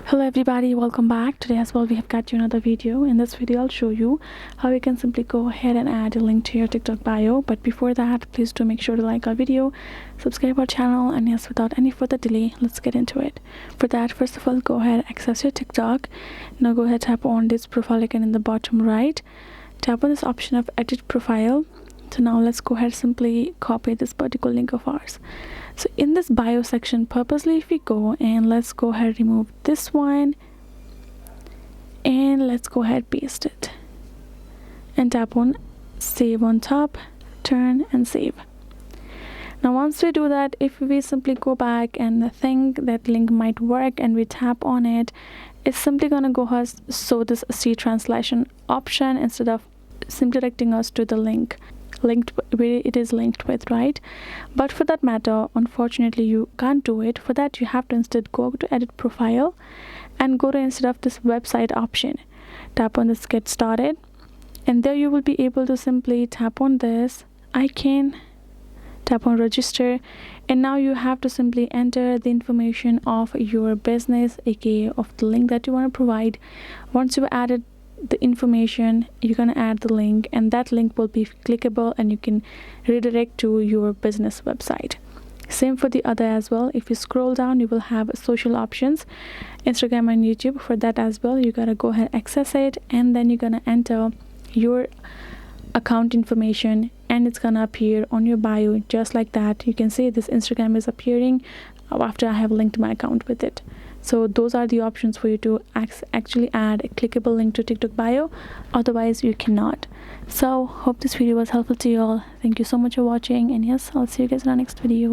Hello everybody, welcome back. Today as well we have got you another video. In this video I'll show you how you can simply go ahead and add a link to your TikTok bio. But before that, please do make sure to like our video, subscribe our channel, and yes, without any further delay, let's get into it. For that, first of all, go ahead, access your TikTok. Now go ahead, tap on this profile icon in the bottom right, tap on this option of edit profile. So now let's go ahead, simply copy this particular link of ours. So in this bio section, purposely if we go and let's go ahead, remove this one, and let's go ahead, paste it and tap on save on top, turn and save. Now once we do that, if we simply go back and think that link might work and we tap on it, it's simply gonna go ahead, show this C translation option instead of simply directing us to the link linked where it is linked with, right? But for that matter, unfortunately you can't do it. For that, you have to instead go to edit profile and go to, instead of this website option, tap on this get started, and there you will be able to simply tap on this icon, tap on register, and now you have to simply enter the information of your business, aka of the link that you want to provide. Once you've added the information, you're gonna add the link, and that link will be clickable and you can redirect to your business website. Same for the other as well. If you scroll down, you will have social options, Instagram and YouTube. For that as well, you gotta go ahead, access it, and then you're gonna enter your account information and it's gonna appear on your bio just like that. You can see this Instagram is appearing after I have linked my account with it. So those are the options for you to actually add a clickable link to TikTok bio. Otherwise you cannot. So hope this video was helpful to you all. Thank you so much for watching, and yes, I'll see you guys in our next video.